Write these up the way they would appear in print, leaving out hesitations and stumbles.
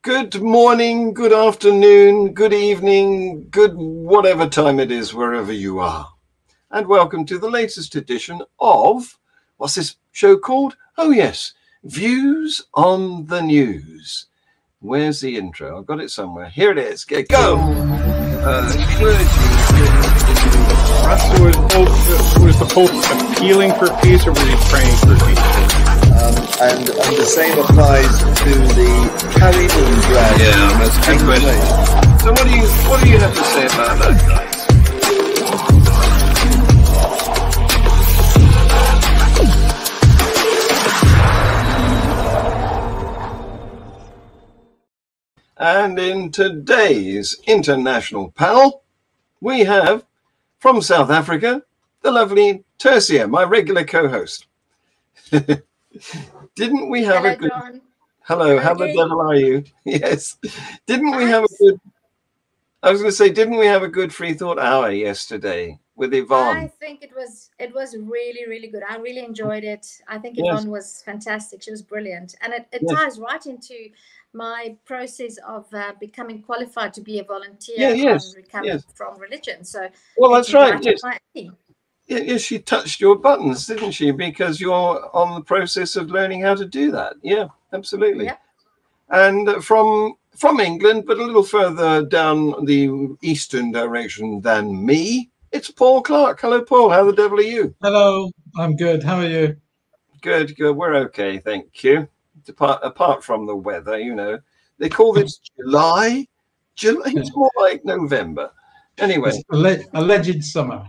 Good morning, good afternoon, good evening, good whatever time it is, wherever you are. And welcome to the latest edition of, what's this show called? Oh yes, Views on the News. Where's the intro? I've got it somewhere. Here it is. Go! Was the Pope appealing for peace, or was he praying for peace? And the same applies to the carry-on drag. Yeah, that's a good question. So what do you have to say about that, guys? And in today's international panel, we have from South Africa, the lovely Tersia, my regular co-host. Didn't we have a good... John. Hello, how the devil are you? Yes. Didn't we have a good... I was going to say, didn't we have a good free thought hour yesterday with Yvonne? I think it was really, really good. I really enjoyed it. I think Yes. Yvonne was fantastic. She was brilliant. And it Yes. ties right into my process of becoming qualified to be a volunteer Yeah, yes, on recovery yes. from religion. So Well, it's that's right. up Yes. my alley. Yes, she touched your buttons, didn't she? Because you're on the process of learning how to do that. Yeah, absolutely. Yep. And from England, but a little further down the eastern direction than me, it's Paul Clark. Hello, Paul. How the devil are you? Hello, I'm good. How are you? Good, good. We're okay, thank you. Apart from the weather, you know, they call this July. It's more like November. Anyway. It's alleged summer.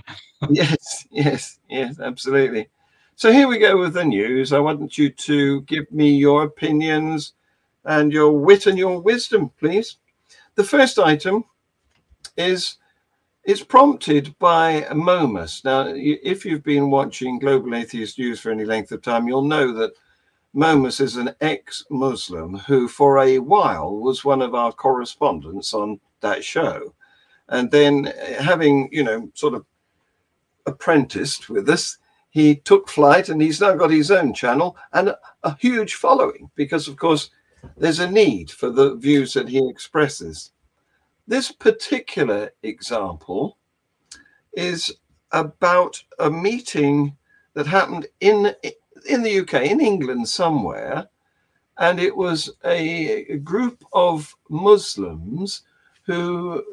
Yes, absolutely. So here we go with the news. I want you to give me your opinions and your wit and your wisdom, please. The first item is prompted by Momus. Now, if you've been watching Global Atheist News for any length of time, you'll know that Momus is an ex-Muslim who for a while was one of our correspondents on that show. And then having, you know, sort of apprenticed with us, he took flight and he's now got his own channel and a huge following because, of course, there's a need for the views that he expresses. This particular example is about a meeting that happened in the UK, in England somewhere, and it was a group of Muslims who,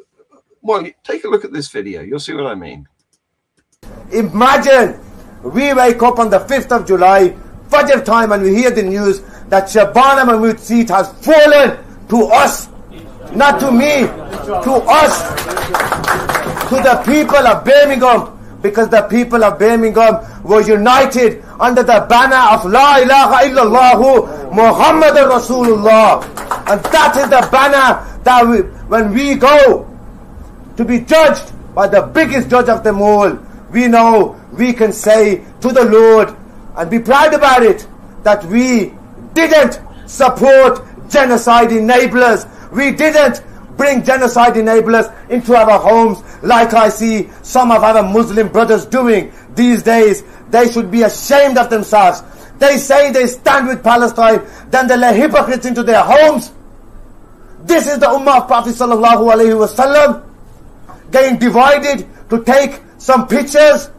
well, take a look at this video, you'll see what I mean. Imagine we wake up on the 5th of July, Fajr time, and we hear the news that Shabana Mahmood's seat has fallen to us, not to me, to us, to the people of Birmingham, because the people of Birmingham were united under the banner of La ilaha illallah Muhammadur Rasulullah. And that is the banner that when we go to be judged by the biggest judge of them all, we know we can say to the Lord and be proud about it that we didn't support genocide enablers. We didn't bring genocide enablers into our homes like I see some of our Muslim brothers doing these days. They should be ashamed of themselves. They say they stand with Palestine, then they let hypocrites into their homes. This is the Ummah of Prophet Sallallahu Alaihi Wasallam getting divided to take some pictures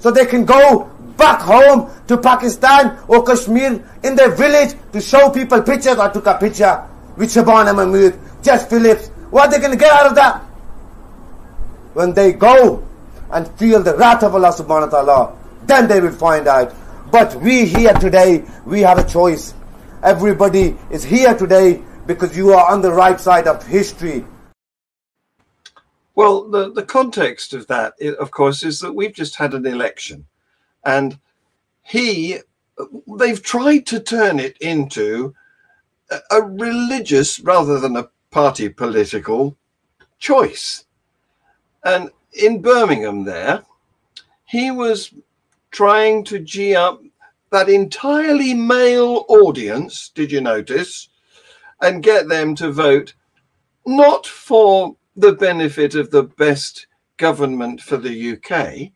so they can go back home to Pakistan or Kashmir in their village to show people pictures. I took a picture with Shabana Mahmood, Jess Phillips. What are they going to get out of that? When they go and feel the wrath of Allah subhanahu wa ta'ala, then they will find out. But we here today, we have a choice. Everybody is here today because you are on the right side of history. Well, the context of that, of course, is that we've just had an election, and they've tried to turn it into a religious rather than a party political choice. And in Birmingham there, he was trying to gee up that entirely male audience, did you notice, and get them to vote not for the benefit of the best government for the UK,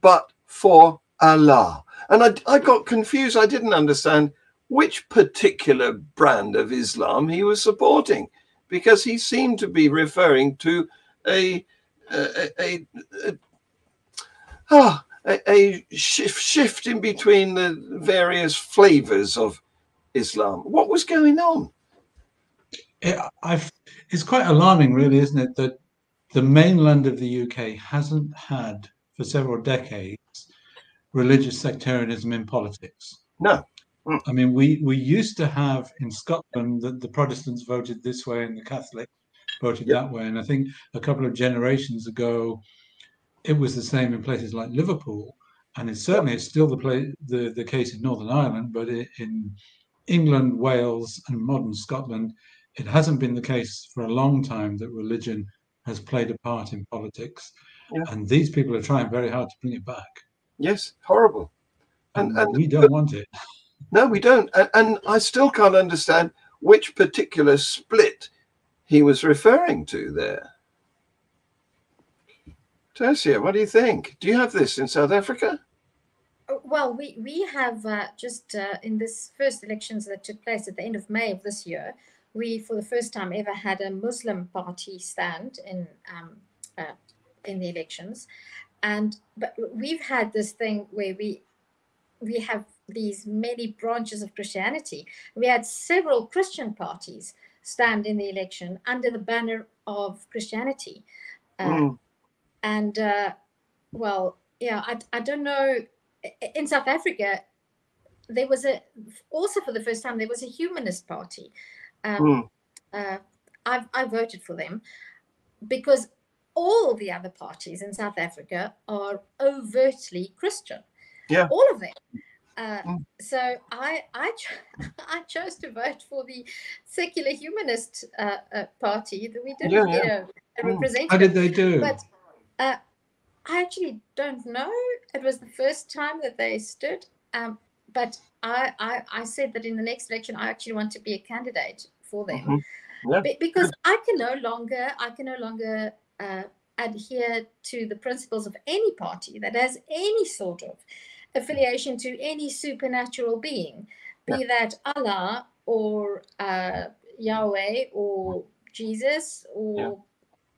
but for Allah. And I got confused. I didn't understand which particular brand of Islam he was supporting, because he seemed to be referring to a shift in between the various flavors of Islam. What was going on? It's quite alarming, really, isn't it, that the mainland of the UK hasn't had, for several decades, religious sectarianism in politics. No. I mean, we used to have in Scotland that the Protestants voted this way and the Catholics voted that way. And I think a couple of generations ago, it was the same in places like Liverpool. And it certainly is still the case in Northern Ireland, but in England, Wales, and modern Scotland, it hasn't been the case for a long time that religion has played a part in politics. Yeah. And these people are trying very hard to bring it back. Yes, horrible. And we don't want it. No, we don't. And I still can't understand which particular split he was referring to there. Tersia, what do you think? Do you have this in South Africa? Well, we have just in this first elections that took place at the end of May of this year, we for the first time ever had a Muslim party stand in the elections, but we've had this thing where we have these many branches of Christianity. We had several Christian parties stand in the election under the banner of Christianity, and well, yeah, I don't know. In South Africa, there was also for the first time there was a humanist party. I voted for them because all the other parties in South Africa are overtly Christian. Yeah, all of them. So I chose to vote for the secular humanist party. That we didn't get a representative. How did they do? But I actually don't know. It was the first time that they stood. But I said that in the next election, I actually want to be a candidate for them, because I can no longer adhere to the principles of any party that has any sort of affiliation to any supernatural being, be that Allah or Yahweh or Jesus or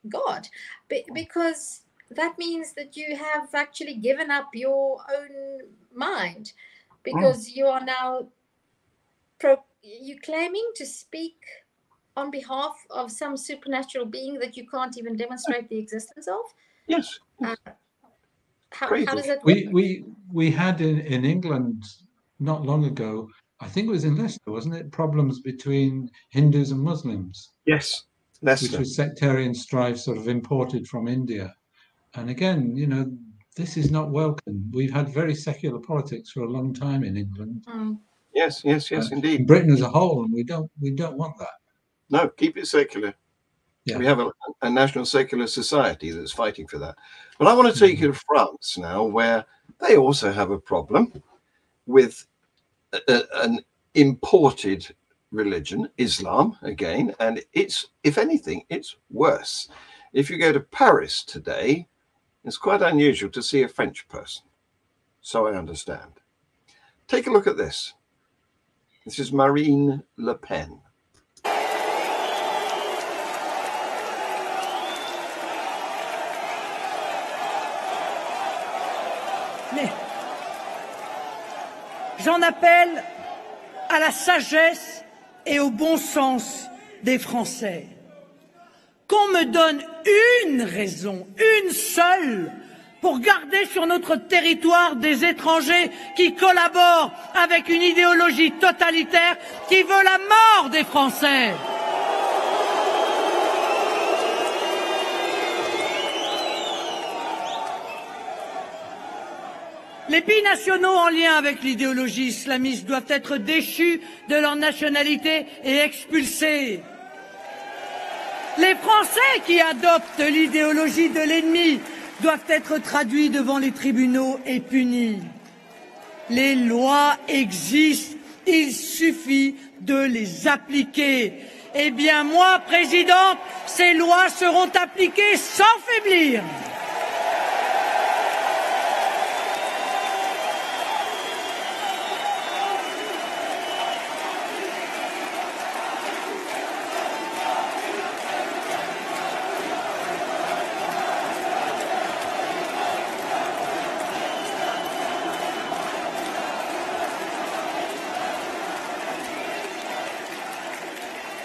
God, because that means that you have actually given up your own mind, because you are now you claiming to speak on behalf of some supernatural being that you can't even demonstrate the existence of. Yes. How does that work? We had in England not long ago, I think it was in Leicester, wasn't it? Problems between Hindus and Muslims. Yes, Leicester. Which was sectarian strife sort of imported from India. And again, you know, this is not welcome. We've had very secular politics for a long time in England. Yes, indeed. In Britain as a whole, and we don't want that. No, keep it secular. Yeah. We have a national secular society that's fighting for that. But I want to take you to France now, where they also have a problem with an imported religion, Islam, again, and it's, if anything, it's worse. If you go to Paris today, it's quite unusual to see a French person. So I understand. Take a look at this. This is Marine Le Pen. Mais j'en appelle à la sagesse et au bon sens des Français. Qu'on me donne une raison, une seule, pour garder sur notre territoire des étrangers qui collaborent avec une idéologie totalitaire qui veut la mort des Français. Les binationaux en lien avec l'idéologie islamiste doivent être déchus de leur nationalité et expulsés. Les Français qui adoptent l'idéologie de l'ennemi doivent être traduits devant les tribunaux et punis. Les lois existent, il suffit de les appliquer. Eh bien, moi, Présidente, ces lois seront appliquées sans faiblir.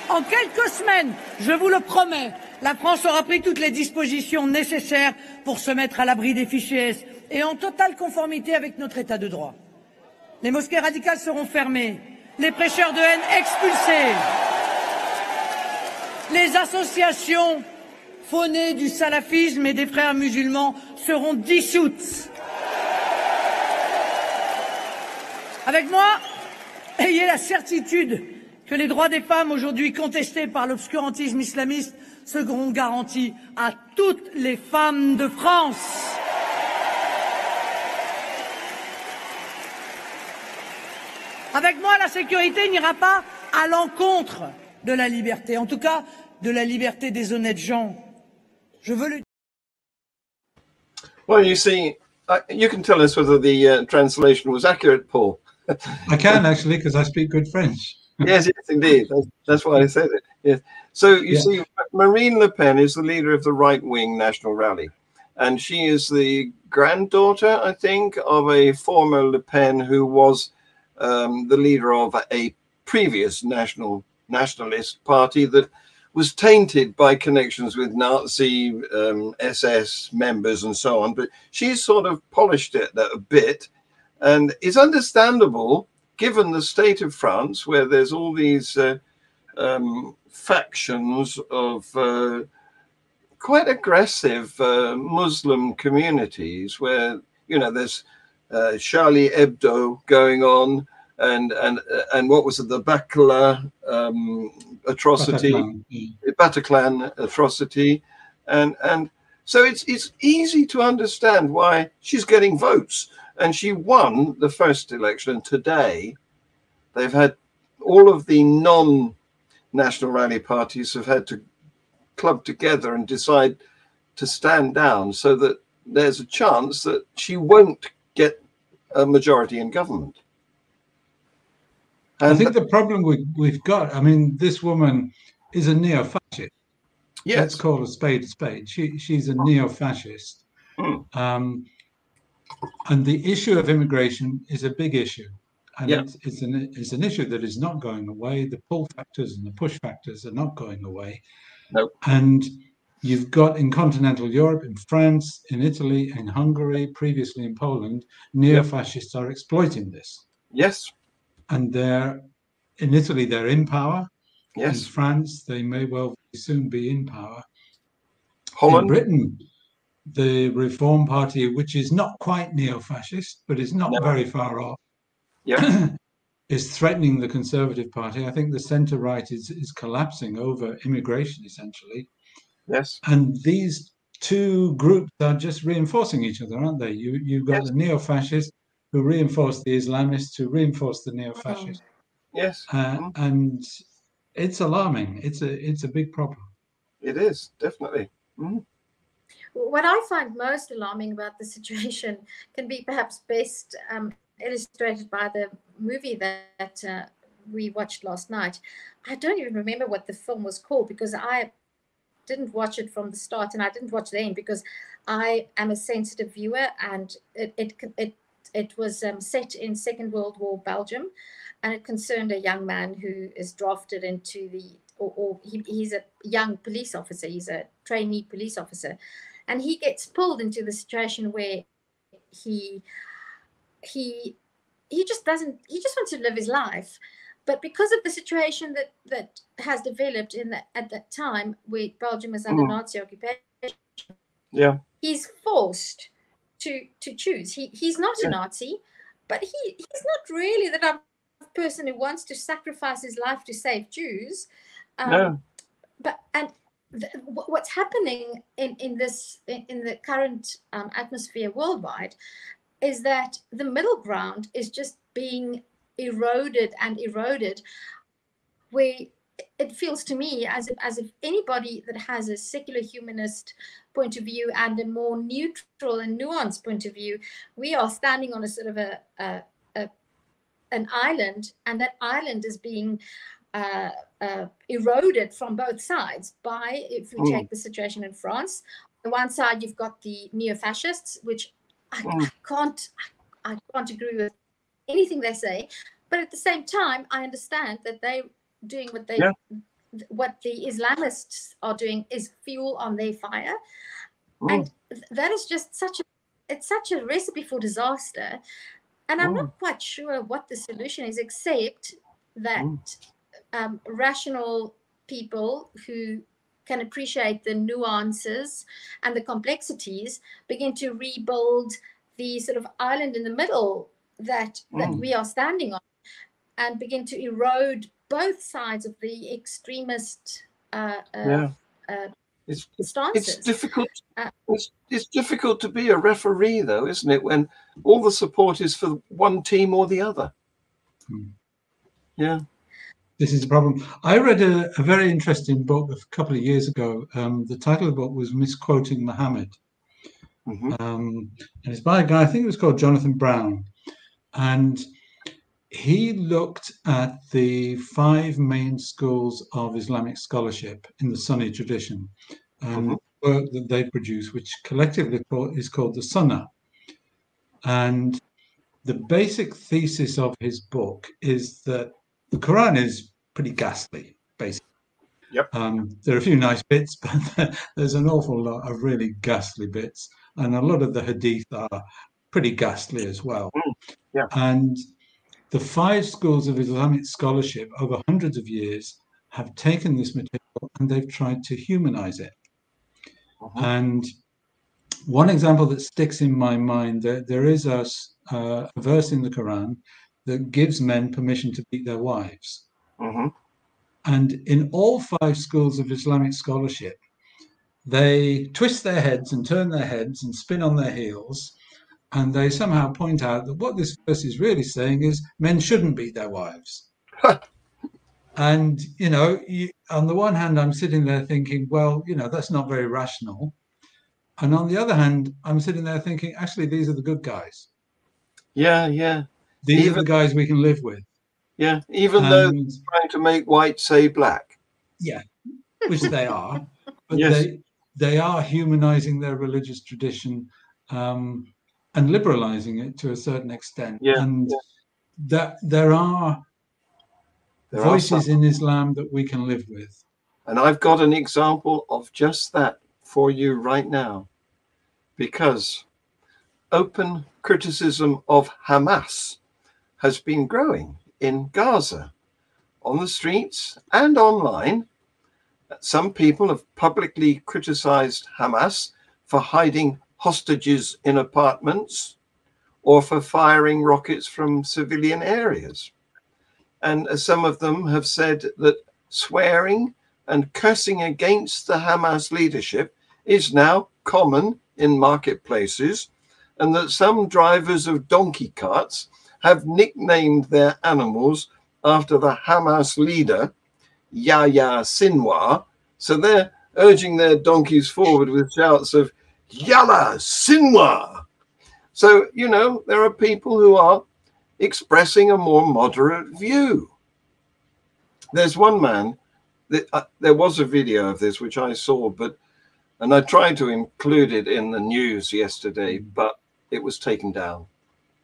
En quelques semaines, je vous le promets, la France aura pris toutes les dispositions nécessaires pour se mettre à l'abri des fichiers S et en totale conformité avec notre état de droit. Les mosquées radicales seront fermées, les prêcheurs de haine expulsés, les associations faunées du salafisme et des frères musulmans seront dissoutes. Avec moi, ayez la certitude que les droits des femmes aujourd'hui contestés par l'obscurantisme islamiste seront garantis à toutes les femmes de France. Avec moi, la sécurité n'ira pas à l'encontre de la liberté, en tout cas de la liberté des honnêtes gens. Je veux le... Well, you see, you can tell us whether the translation was accurate, Paul. I can actually, because I speak good French. Yes, yes, indeed. That's why I said it. Yes. So you see, Marine Le Pen is the leader of the right-wing National Rally, and she is the granddaughter, I think, of a former Le Pen who was the leader of a previous nationalist party that was tainted by connections with Nazi SS members and so on. But she's sort of polished it a bit, and it's understandable given the state of France, where there's all these factions of quite aggressive Muslim communities, where, you know, there's Charlie Hebdo going on, and what was it, the Bataclan atrocity, Bataclan atrocity, and so it's easy to understand why she's getting votes. And she won the first election. Today, they've had all of the non-National Rally parties have had to club together and decide to stand down, so that there's a chance that she won't get a majority in government. And I think the problem we've got, I mean, this woman is a neo-fascist. Yes. Let's call a spade a spade. She's a neo-fascist. And the issue of immigration is a big issue, and it's an issue that is not going away. The pull factors and the push factors are not going away. Nope. And you've got in continental Europe, in France, in Italy, in Hungary, previously in Poland, neo-fascists are exploiting this. Yes. And in Italy, they're in power. Yes. In France, they may well soon be in power. Holland. In Britain, the Reform Party, which is not quite neo-fascist, but is not very far off, is threatening the Conservative Party. I think the centre-right is collapsing over immigration, essentially. Yes. And these two groups are just reinforcing each other, aren't they? You've got the neo-fascists who reinforce the Islamists, who reinforce the neo-fascists. Yes. And it's alarming. It's a big problem. It is, definitely. What I find most alarming about the situation can be perhaps best illustrated by the movie that we watched last night. I don't even remember what the film was called, because I didn't watch it from the start, and I didn't watch the end because I am a sensitive viewer, and it was set in Second World War Belgium, and it concerned a young man who is drafted into he's a young police officer, he's a trainee police officer, and he gets pulled into the situation where he just wants to live his life, but because of the situation that has developed at that time where Belgium was under Nazi occupation, he's forced to choose. He's not a Nazi, but he's not really the type of person who wants to sacrifice his life to save Jews. What's happening in the current atmosphere worldwide is that the middle ground is just being eroded, where it feels to me as if anybody that has a secular humanist point of view and a more neutral and nuanced point of view, we are standing on a sort of an island, and that island is being eroded from both sides by, if we take the situation in France, on one side you've got the neo-fascists, which I can't agree with anything they say, but at the same time I understand that they're doing what what the Islamists are doing is fuel on their fire. Mm. And that is just it's such a recipe for disaster. And I'm not quite sure what the solution is, except that rational people who can appreciate the nuances and the complexities begin to rebuild the sort of island in the middle that we are standing on, and begin to erode both sides of the extremist stances. It's difficult. It's difficult to be a referee, though, isn't it? When all the support is for one team or the other. Yeah. This is the problem. I read a very interesting book a couple of years ago. The title of the book was Misquoting Muhammad. And it's by a guy, I think it was called Jonathan Brown. And he looked at the 5 main schools of Islamic scholarship in the Sunni tradition, work that they produce, which collectively is called the Sunnah. And the basic thesis of his book is that the Quran is pretty ghastly, basically. Yep. There are a few nice bits, but there's an awful lot of really ghastly bits. And a lot of the hadith are pretty ghastly as well. Yeah. And the 5 schools of Islamic scholarship over hundreds of years have taken this material and they've tried to humanize it. And one example that sticks in my mind, there is a verse in the Quran that gives men permission to beat their wives. And in all 5 schools of Islamic scholarship, they twist their heads and turn their heads and spin on their heels. And they somehow point out that what this verse is really saying is men shouldn't beat their wives. And, you know, on the one hand, I'm sitting there thinking, well, you know, that's not very rational. And on the other hand, I'm sitting there thinking, actually, these are the good guys. Yeah, yeah. These are the guys we can live with. Yeah, even though they're trying to make white say black. Yeah, which they are. But Yes. they are humanizing their religious tradition and liberalizing it to a certain extent. Yeah, and that there are voices in Islam that we can live with. And I've got an example of just that for you right now, because open criticism of Hamas has been growing in Gaza, on the streets and online. Some people have publicly criticized Hamas for hiding hostages in apartments or for firing rockets from civilian areas. And some of them have said that swearing and cursing against the Hamas leadership is now common in marketplaces, and that some drivers of donkey carts have nicknamed their animals after the Hamas leader, Yahya Sinwar. So they're urging their donkeys forward with shouts of Yalla Sinwar. So, you know, there are people who are expressing a more moderate view. There's one man, there was a video of this which I saw, and I tried to include it in the news yesterday, but it was taken down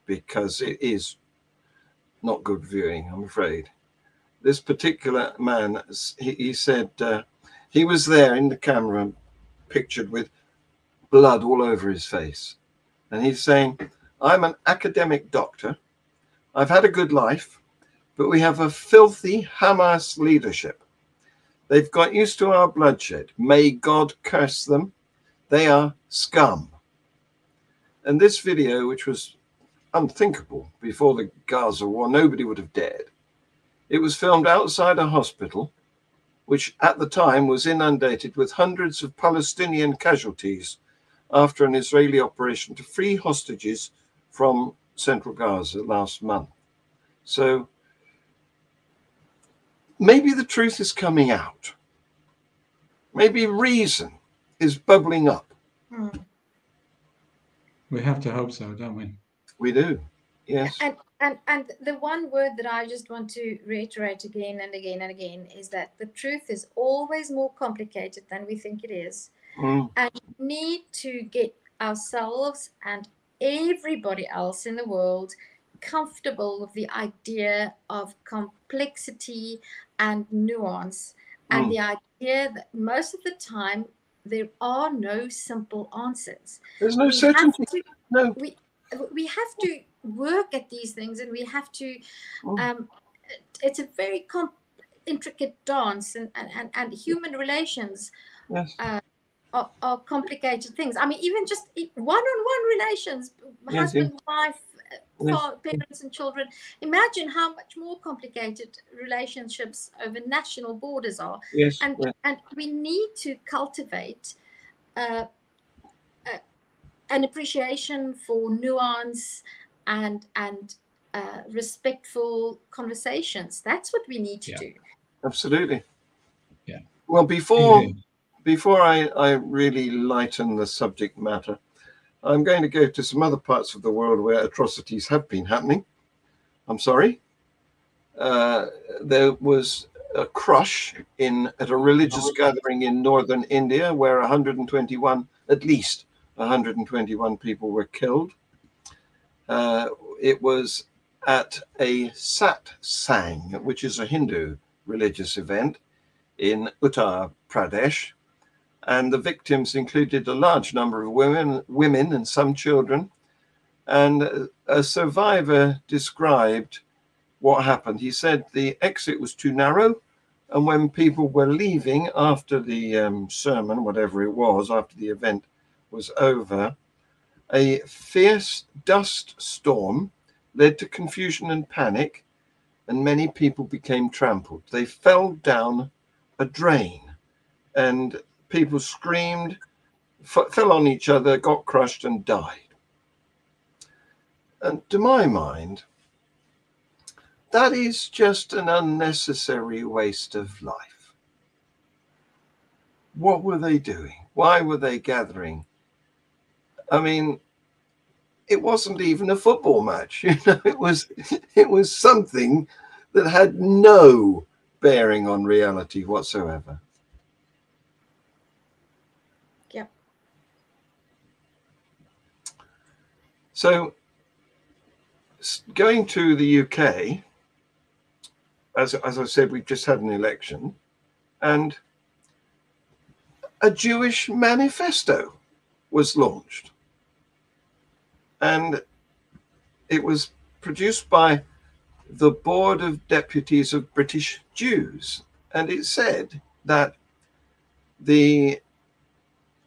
because it is not good viewing, I'm afraid. This particular man, he said he was there in the camera, pictured with blood all over his face. And he's saying, I'm an academic doctor. I've had a good life, but we have a filthy Hamas leadership. They've got used to our bloodshed. May God curse them. They are scum. And this video, which was unthinkable before the Gaza war, nobody would have dared. It was filmed outside a hospital, which at the time was inundated with hundreds of Palestinian casualties after an Israeli operation to free hostages from central Gaza last month. So maybe the truth is coming out. Maybe reason is bubbling up. We have to hope so, don't we? We do, yes. And the one word that I just want to reiterate again and again and again is that the truth is always more complicated than we think it is. And we need to get ourselves and everybody else in the world comfortable with the idea of complexity and nuance. And the idea that most of the time there are no simple answers. There's no certainty. No. We have to work at these things, and we have to. It's a very intricate dance, and human relations. Yes. Are complicated things. I mean, even just one-on-one relations, husband, wife, parents and children. Imagine how much more complicated relationships over national borders are. Yes. And we need to cultivate an appreciation for nuance and respectful conversations. That's what we need to do. Absolutely. Yeah. Well, before I really lighten the subject matter, I'm going to go to some other parts of the world where atrocities have been happening. I'm sorry. There was a crush at a religious gathering in northern India where at least 121 people were killed. It was at a satsang, which is a Hindu religious event in Uttar Pradesh. And the victims included a large number of women and some children. And a survivor described what happened. He said the exit was too narrow. And when people were leaving after the sermon, whatever it was, after the event was over, a fierce dust storm led to confusion and panic, and many people became trampled. They fell down a drain, and people screamed, fell on each other, got crushed and died. And to my mind, that is just an unnecessary waste of life. What were they doing? Why were they gathering? I mean, it wasn't even a football match. It was something that had no bearing on reality whatsoever. So going to the UK, as I said, we've just had an election, and a Jewish manifesto was launched. And it was produced by the Board of Deputies of British Jews. And it said that the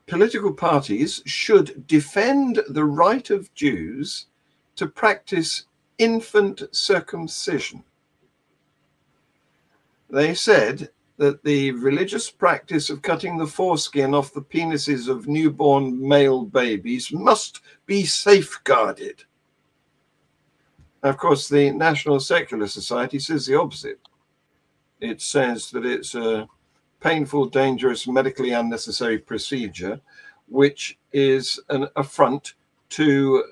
political parties should defend the right of Jews to practice infant circumcision. They said that the religious practice of cutting the foreskin off the penises of newborn male babies must be safeguarded. Of course, the National Secular Society says the opposite. It says that it's a painful, dangerous, medically unnecessary procedure, which is an affront to,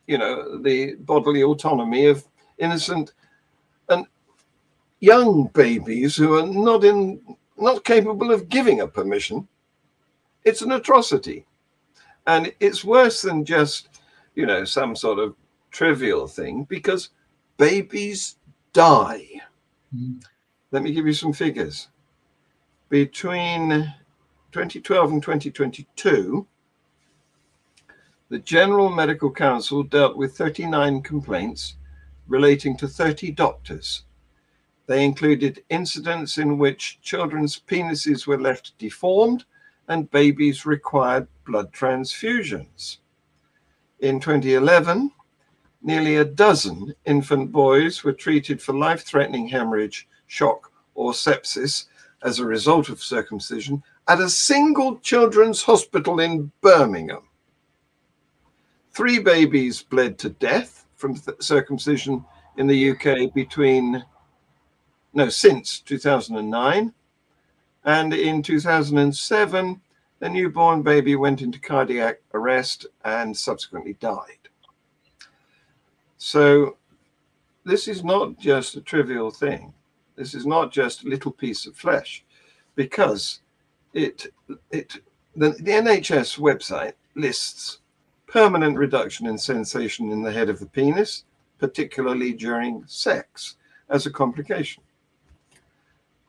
the bodily autonomy of innocent and young babies who are not capable of giving a permission. It's an atrocity, and it's worse than just, some sort of trivial thing, because babies die. Let me give you some figures. Between 2012 and 2022, the General Medical Council dealt with 39 complaints relating to 30 doctors. They included incidents in which children's penises were left deformed and babies required blood transfusions. In 2011, nearly a dozen infant boys were treated for life-threatening hemorrhage, shock, or sepsis as a result of circumcision at a single children's hospital in Birmingham. 3 babies bled to death from circumcision in the UK since 2009. And in 2007, a newborn baby went into cardiac arrest and subsequently died. So this is not just a trivial thing. This is not just a little piece of flesh, because the NHS website lists permanent reduction in sensation in the head of the penis, particularly during sex, as a complication.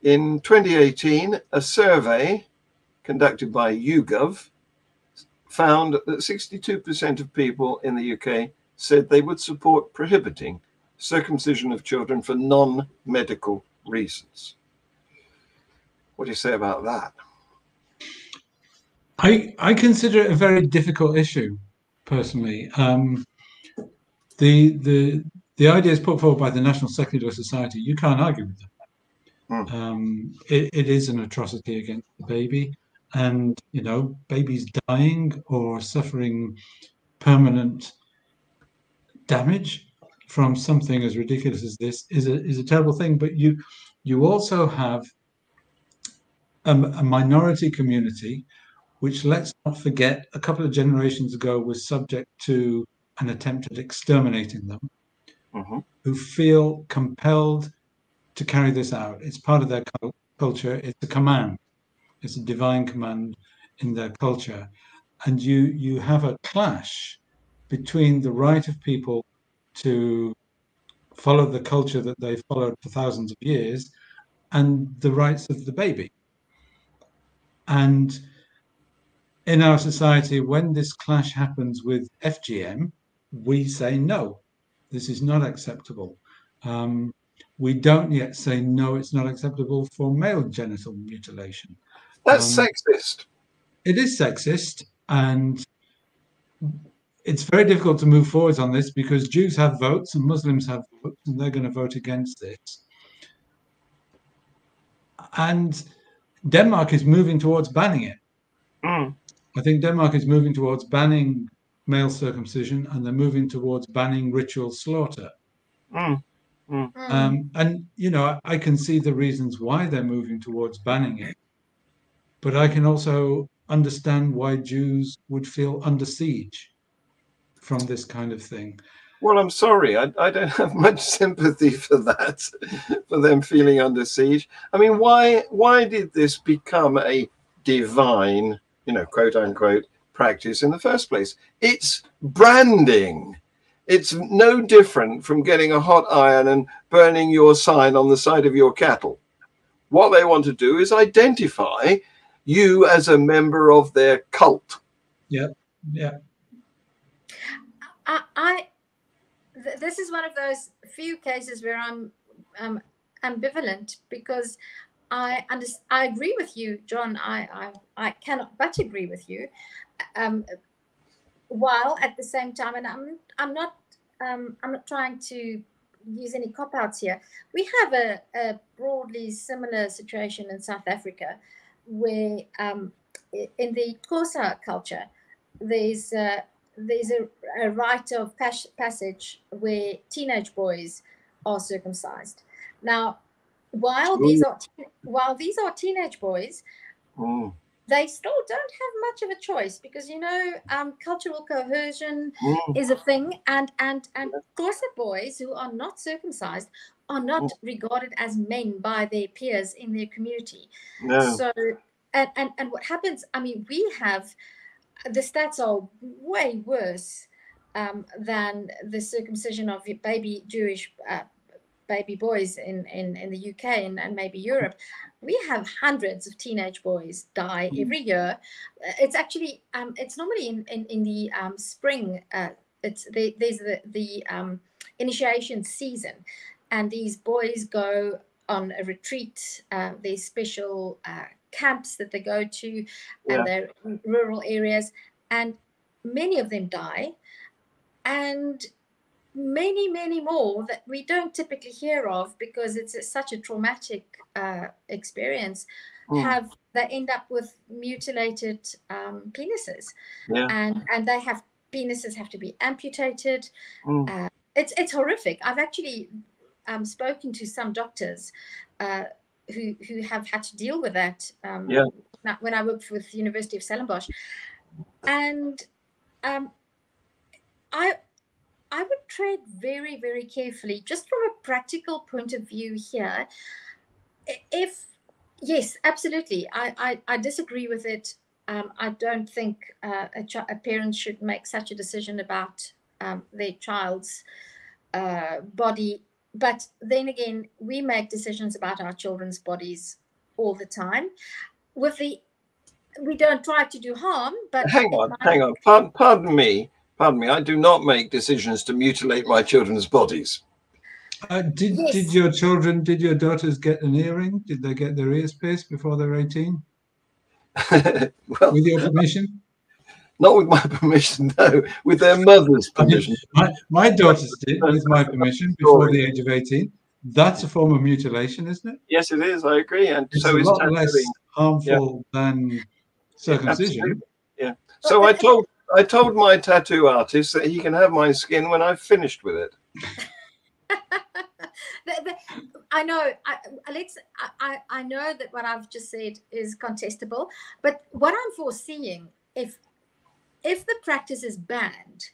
In 2018, a survey conducted by YouGov found that 62% of people in the UK said they would support prohibiting circumcision of children for non-medical reasons. What do you say about that? I consider it a very difficult issue, personally. The ideas put forward by the National Secular Society, you can't argue with them. It is an atrocity against the baby, and babies dying or suffering permanent damage from something as ridiculous as this is a terrible thing. But you also have a minority community, which, let's not forget, a couple of generations ago was subject to an attempt at exterminating them, who feel compelled to carry this out. It's part of their culture. It's a command. It's a divine command in their culture. And you have a clash between the right of people to follow the culture that they've followed for thousands of years and the rights of the baby. And in our society, when this clash happens with FGM, we say no, this is not acceptable. We don't yet say no, it's not acceptable for male genital mutilation. That's sexist. It is sexist, and it's very difficult to move forwards on this because Jews have votes and Muslims have votes, and they're going to vote against this. And Denmark is moving towards banning it. I think Denmark is moving towards banning male circumcision, and they're moving towards banning ritual slaughter. And, I can see the reasons why they're moving towards banning it. But I can also understand why Jews would feel under siege from this kind of thing. Well, I'm sorry, I don't have much sympathy for that, for them feeling under siege. I mean, why did this become a divine, quote unquote, practice in the first place? It's branding. It's no different from getting a hot iron and burning your sign on the side of your cattle. What they want to do is identify you as a member of their cult. Yeah. This is one of those few cases where I'm ambivalent, because I agree with you, John. I cannot but agree with you. While at the same time, and I'm not trying to use any cop-outs here. We have a broadly similar situation in South Africa, where in the Xhosa culture, there's a rite of passage where teenage boys are circumcised. Now, while these are teenage boys, they still don't have much of a choice, because cultural coercion is a thing, and Xhosa boys who are not circumcised are not regarded as men by their peers in their community. No. So and what happens? I mean, we have, the stats are way worse than the circumcision of baby Jewish baby boys in the UK and maybe Europe. We have hundreds of teenage boys die every year. It's actually it's normally in the spring. There's the initiation season, and these boys go on a retreat. There's special camps that they go to, and they're in rural areas, and many of them die, and many more that we don't typically hear of, because it's such a traumatic experience. They end up with mutilated penises, and they have penises have to be amputated. It's horrific. I've actually spoken to some doctors who have had to deal with that when I worked with the University of Stellenbosch, and I would tread very, very carefully, just from a practical point of view here. Yes, absolutely, I disagree with it. I don't think a parent should make such a decision about their child's body but then again, we make decisions about our children's bodies all the time. We don't try to do harm, but hang on. Pardon me. I do not make decisions to mutilate my children's bodies. Did your daughters get an earring? Did they get their ears pierced before they were 18? Well, with your permission? Not with my permission, no. With their mother's permission. My daughters did, with my permission, before the age of 18. That's a form of mutilation, isn't it? Yes, it is. I agree, and it's so a is lot tattooing. less harmful than circumcision. Yeah. So I told my tattoo artist that he can have my skin when I've finished with it. I know, Alex. I know that what I've just said is contestable, but what I'm foreseeing, if the practice is banned,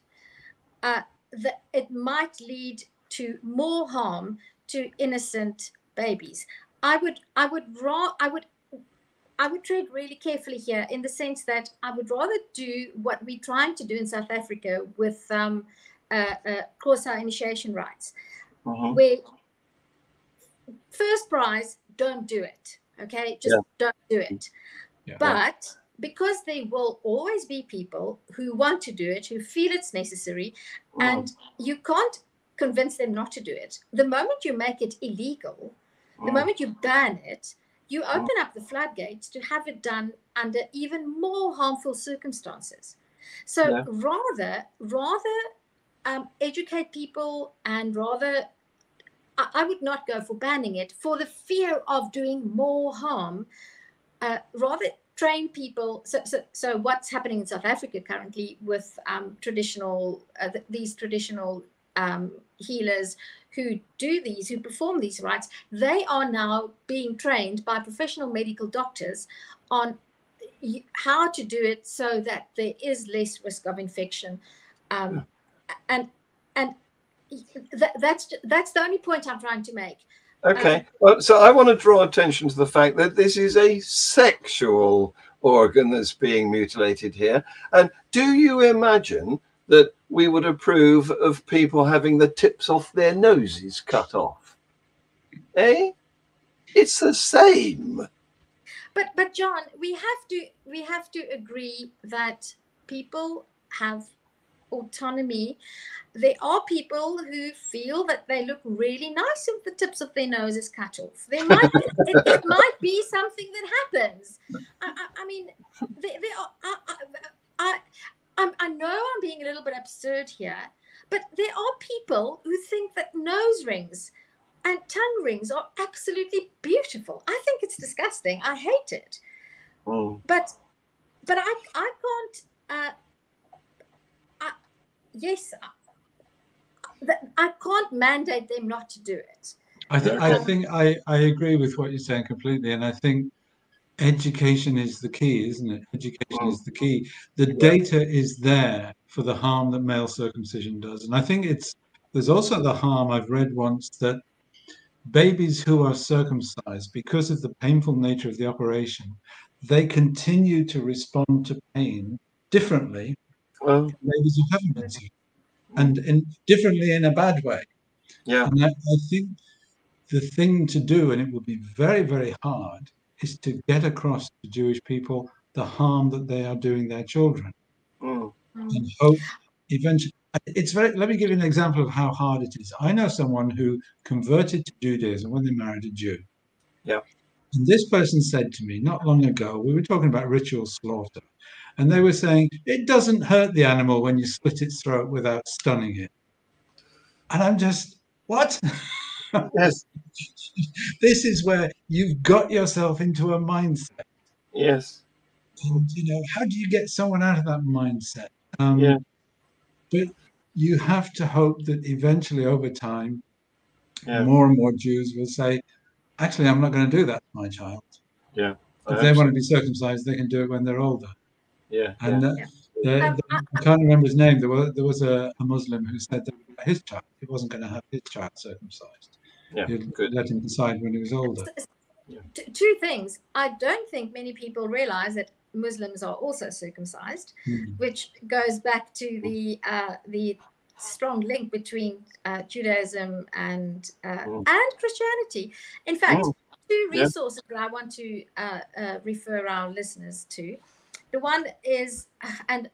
it might lead to more harm to innocent babies. I would tread really carefully here, in the sense that I would rather do what we're trying to do in South Africa with course our initiation rites, where first prize, don't do it. Okay, just don't do it. Yeah. But because there will always be people who want to do it, who feel it's necessary, and you can't convince them not to do it. The moment you make it illegal, the moment you ban it, you open up the floodgates to have it done under even more harmful circumstances. So rather educate people, and rather, I would not go for banning it for the fear of doing more harm. Rather train people. So what's happening in South Africa currently with these traditional healers who perform these rites, they are now being trained by professional medical doctors on how to do it so that there is less risk of infection, and that's the only point I'm trying to make. Okay, well, so I want to draw attention to the fact that this is a sexual organ that's being mutilated here. And do you imagine that we would approve of people having the tips off their noses cut off? Eh? It's the same. But John, we have to agree that people have autonomy. There are people who feel that they look really nice if the tips of their noses cut off. There might it might be something that happens. I mean, I know I'm being a little bit absurd here, but there are people who think that nose rings and tongue rings are absolutely beautiful. I think it's disgusting. I hate it. But I can't. Yes, I can't mandate them not to do it. I think I agree with what you're saying completely, and I think education is the key, isn't it? Education is the key. The data is there for the harm that male circumcision does, and I think there's also the harm. I've read once that babies who are circumcised, because of the painful nature of the operation, they continue to respond to pain differently than babies who haven't been circumcised, and differently in a bad way. Yeah. And I think the thing to do, and it will be very, very hard, is to get across to Jewish people the harm that they are doing their children, and hope eventually. Let me give you an example of how hard it is. I know someone who converted to Judaism when they married a Jew. Yeah. And this person said to me not long ago, we were talking about ritual slaughter, and they were saying, it doesn't hurt the animal when you slit its throat without stunning it. And I'm just, what? Yes. This is where you've got yourself into a mindset. Yes. And, how do you get someone out of that mindset? But you have to hope that eventually, over time, more and more Jews will say, actually, I'm not going to do that to my child. Yeah. If they want to be circumcised, they can do it when they're older. Yeah. And I can't remember his name. There was a Muslim who said that his child, he wasn't going to have his child circumcised. Yeah, He'd let him decide when he was older. Two things. I don't think many people realize that Muslims are also circumcised, which goes back to the strong link between Judaism and Christianity. In fact, two resources that I want to refer our listeners to. The one is, and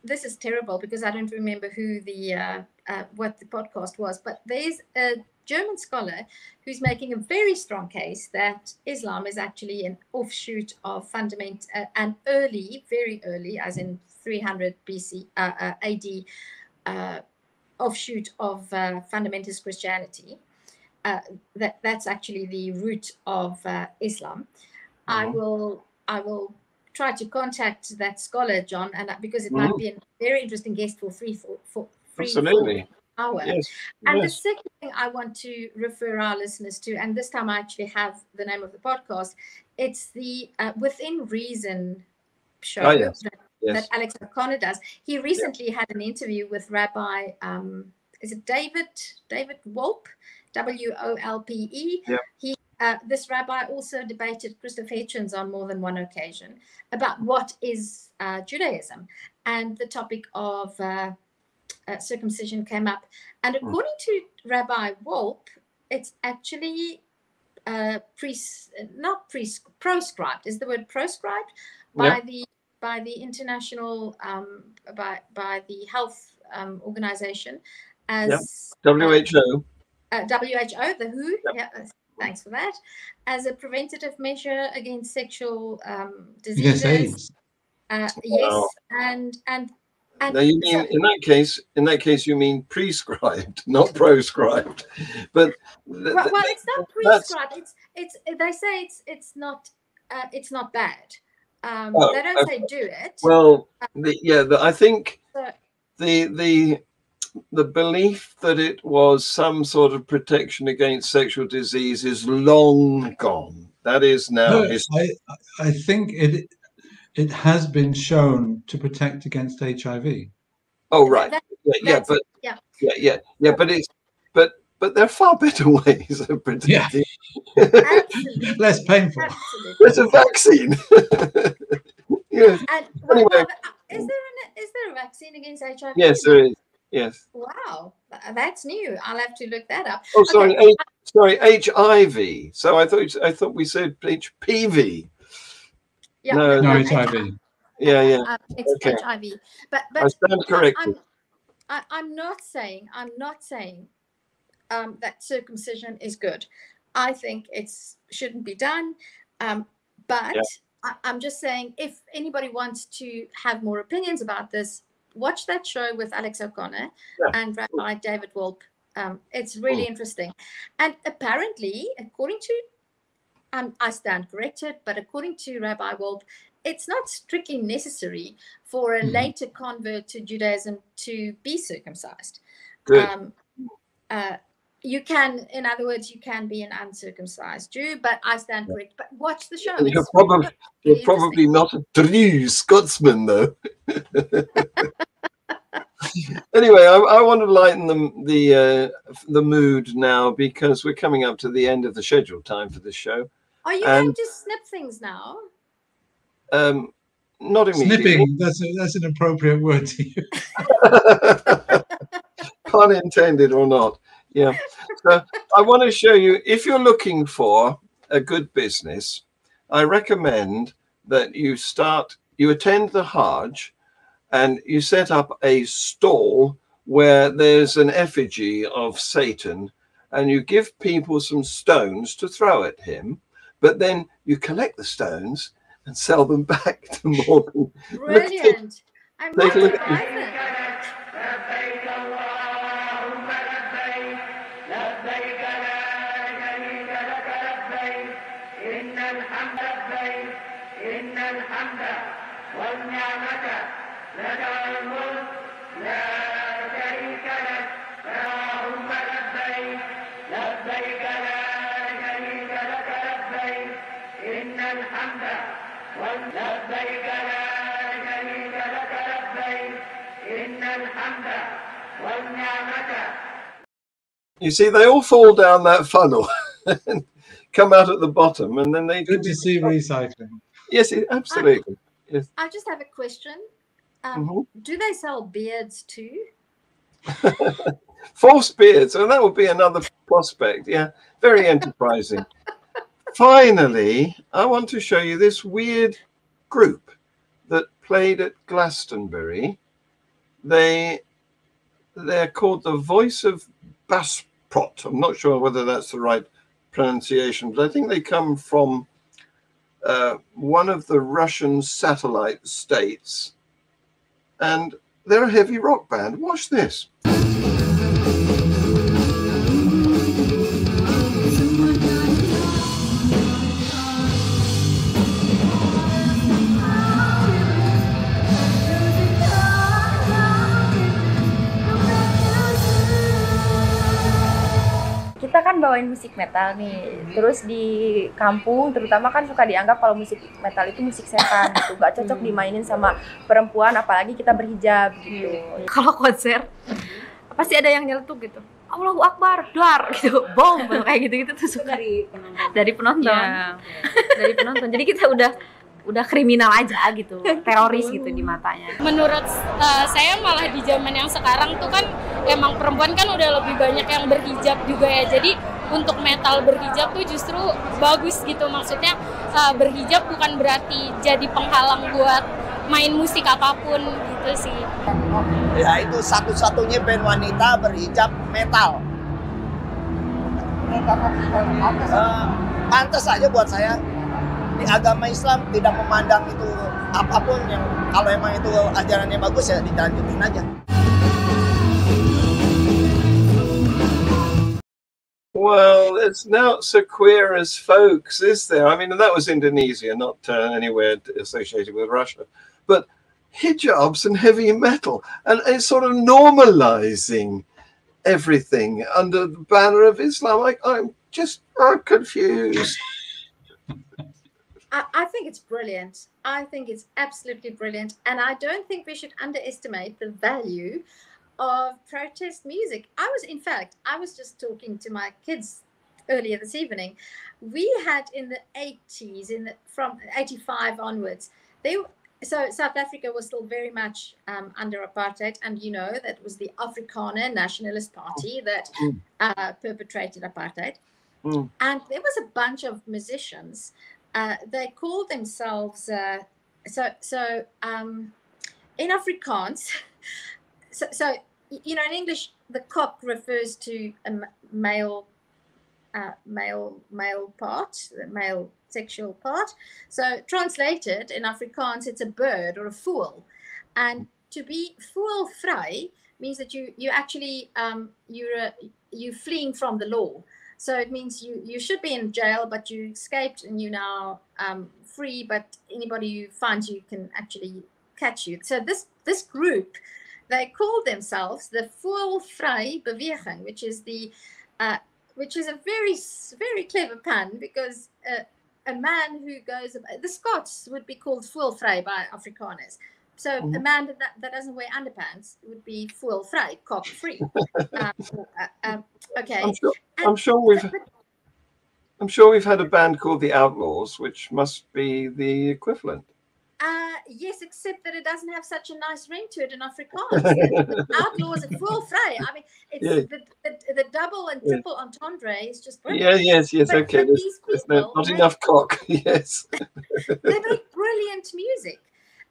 this is terrible because I don't remember who the what the podcast was, but there's a German scholar who's making a very strong case that Islam is actually an offshoot of an early, very early, as in 300 BC AD, offshoot of fundamentalist Christianity. That's actually the root of Islam. I will try to contact that scholar, John, and because it might be a very interesting guest for free hour. Yes. And the second thing I want to refer our listeners to, and this time I actually have the name of the podcast, it's the Within Reason show that Alex O'Connor does. He recently had an interview with Rabbi, is it David Wolpe, W-O-L-P-E. Yeah. This rabbi also debated Christopher Hitchens on more than one occasion about what is Judaism, and the topic of circumcision came up. And according to Rabbi Wolpe, it's actually proscribed. Is the word proscribed by the international by the health organization as WHO. WHO, the WHO. Yeah, thanks for that. As a preventative measure against sexual diseases. Yes, and now you mean in that case you mean prescribed, not proscribed. But well, it's not prescribed. It's they say it's not bad. They don't say do it. Well, I think the belief that it was some sort of protection against sexual disease is long gone. That is now history. I think it has been shown to protect against HIV. Oh right, but there are far better ways of protecting. Absolutely. Less painful. Absolutely. There's a vaccine. Yes. And anyway, is there a vaccine against HIV? Yes, there is. Yes. Wow, that's new. I'll have to look that up. Oh, sorry, sorry, HIV. So I thought we said HPV. Yeah, no, HIV. Yeah. It's okay. HIV. But I stand corrected. I'm not saying that circumcision is good. I think it shouldn't be done. But I'm just saying, if anybody wants to have more opinions about this, watch that show with Alex O'Connor and Rabbi David Wolpe. It's really interesting. And apparently, according to, I stand corrected, but according to Rabbi Wolpe, it's not strictly necessary for a later convert to Judaism to be circumcised. Good. You can, in other words, you can be an uncircumcised Jew, but I stand correct. But watch the show. You're probably not a true Scotsman, though. Anyway, I want to lighten the mood now, because we're coming up to the end of the scheduled time for this show. Are you going to snip things now? Not immediately. Snipping, that's an appropriate word to use. Pun intended or not. Yeah. So I want to show you, if you're looking for a good business, I recommend that you attend the Hajj and you set up a stall where there's an effigy of Satan, and you give people some stones to throw at him, but then you collect the stones and sell them back to more people. Brilliant. I'm Take a look at You see, they all fall down that funnel and come out at the bottom, and then they Good to see recycling. Yes, absolutely. Yes. I just have a question. Do they sell beards too? False beards. So that would be another prospect. Yeah, very enterprising. Finally, I want to show you this weird group that played at Glastonbury. They're called the Voice of Basprot. I'm not sure whether that's the right pronunciation, but I think they come from one of the Russian satellite states, and they're a heavy rock band. Watch this. Kita kan bawain musik metal nih, terus di kampung terutama kan suka dianggap kalau musik metal itu musik setan gitu, gak cocok dimainin sama perempuan, apalagi kita berhijab gitu. Kalau konser pasti ada yang nyeletuk gitu, Allahu Akbar, dar gitu, bom kayak gitu-gitu tuh suka dari penonton. Ya, dari penonton. Jadi kita udah kriminal aja gitu, teroris gitu di matanya. Menurut saya malah di zaman yang sekarang tuh kan emang perempuan kan udah lebih banyak yang berhijab juga ya. Jadi untuk metal berhijab tuh justru bagus gitu. Maksudnya berhijab bukan berarti jadi penghalang buat main musik apapun gitu sih. Ya itu satu-satunya band wanita berhijab metal. Pantas aja buat saya. Di agama Islam tidak memandang itu apapun, yang kalau emang itu ajarannya bagus ya dilanjutin aja. Well, it's not so queer as folks, is there? I mean, that was Indonesia, not anywhere associated with Russia. But hijabs and heavy metal, and it's sort of normalizing everything under the banner of Islam. I'm confused. I think it's brilliant. I think it's absolutely brilliant. And I don't think we should underestimate the value of protest music. I was just talking to my kids earlier this evening. We had in the 80s, from 85 onwards, so South Africa was still very much under apartheid. And you know, that was the Afrikaner Nationalist Party that perpetrated apartheid. And there was a bunch of musicians. They called themselves in Afrikaans. So you know, in English, the cock refers to a male part, the male sexual part. So translated in Afrikaans, it's a bird or a fool. And to be voelvry means that you actually you're fleeing from the law. So it means you should be in jail, but you escaped and you're now free. But anybody who finds you can actually catch you. So this group, they call themselves the Voelvry Beweging, which is a very, very clever pun, because a man who goes, the Scots would be called voelvry by Afrikaners. So a man that doesn't wear underpants would be voelvry, cock free. Okay. I'm sure we've had a band called the Outlaws, which must be the equivalent. Yes, except that it doesn't have such a nice ring to it in Afrikaans. The Outlaws are voelvry. I mean, it's the double and triple entendre is just brilliant. Yes. Okay, there's not enough cock. Yes. They make brilliant music.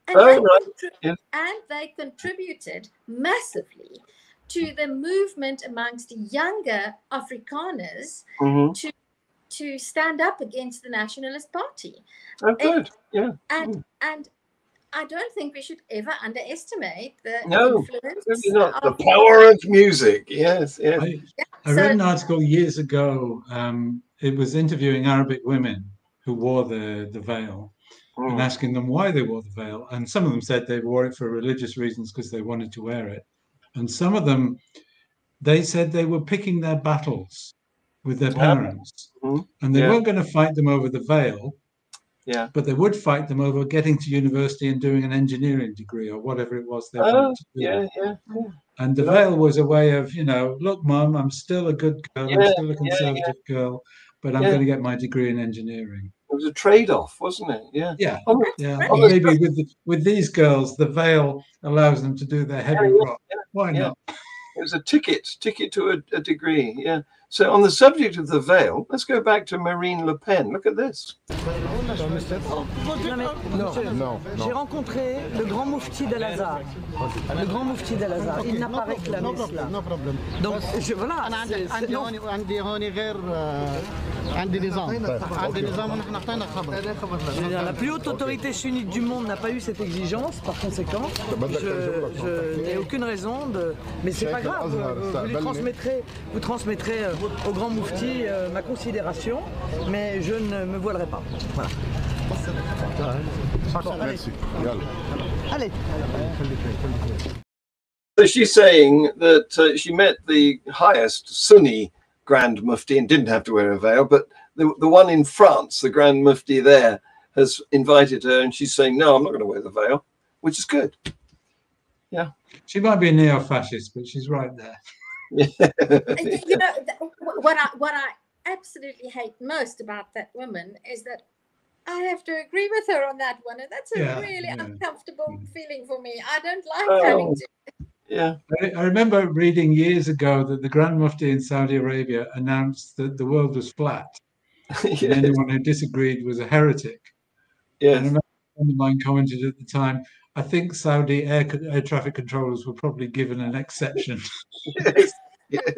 And, they contributed massively to the movement amongst younger Afrikaners to stand up against the Nationalist Party. Oh, good. And I don't think we should ever underestimate the influence. Not. The power of music. Yes. I read an article years ago. It was interviewing Arabic women who wore the veil. And asking them why they wore the veil. And some of them said they wore it for religious reasons because they wanted to wear it. And some of them, they said they were picking their battles with their parents. And they weren't going to fight them over the veil, but they would fight them over getting to university and doing an engineering degree or whatever it was they wanted to do. And the veil was a way of, look, Mum, I'm still a good girl, I'm still a conservative girl, but I'm going to get my degree in engineering. It was a trade-off, wasn't it? Maybe with these girls, the veil allows them to do their heavy rock. Why not? It was a ticket to a degree. Yeah. So on the subject of the veil, let's go back to Marine Le Pen. Look at this. Non. J'ai rencontré le grand moufti d'Al-Azhar. Le grand moufti d'Al-Azhar. Il n'a pas réclamé cela. Donc, voilà. La plus haute autorité sunnite du monde n'a pas eu cette exigence, par conséquent, je n'ai aucune raison de... Mais c'est pas grave, vous transmettrez au grand moufti ma considération, mais je ne me voilerai pas. Voilà. Bon, allez. So she's saying that she met the highest Sunni Grand Mufti and didn't have to wear a veil, but the one in France, the Grand Mufti there, has invited her, and she's saying, no, I'm not going to wear the veil, which is good. Yeah. She might be a neo-fascist, but she's right there. You know, what I absolutely hate most about that woman is that I have to agree with her on that one, and that's a really uncomfortable feeling for me. I don't like having to. Yeah. I remember reading years ago that the Grand Mufti in Saudi Arabia announced that the world was flat. Yes. And anyone who disagreed was a heretic. Yes. And I remember a friend of mine commented at the time, I think Saudi air traffic controllers were probably given an exception. Yes. Yes.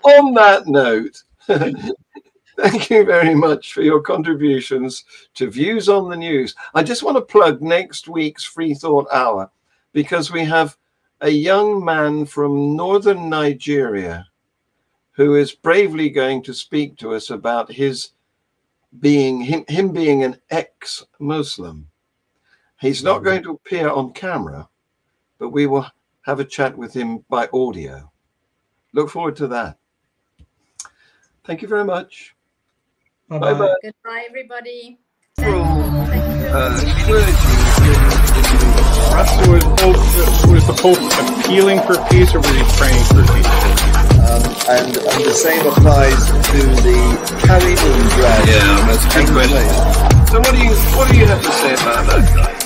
On that note, thank you very much for your contributions to Views on the News. I just want to plug next week's Free Thought Hour, because we have a young man from northern Nigeria who is bravely going to speak to us about his being him being an ex-Muslim. He's not going to appear on camera, but we will have a chat with him by audio. Look forward to that. Thank you very much. Bye-bye. Bye-bye. Goodbye, everybody. Was the Pope appealing for peace, or was he praying for peace? And the same applies to the carrying drag. Yeah, that's a good question. So what do you have to say about that guy?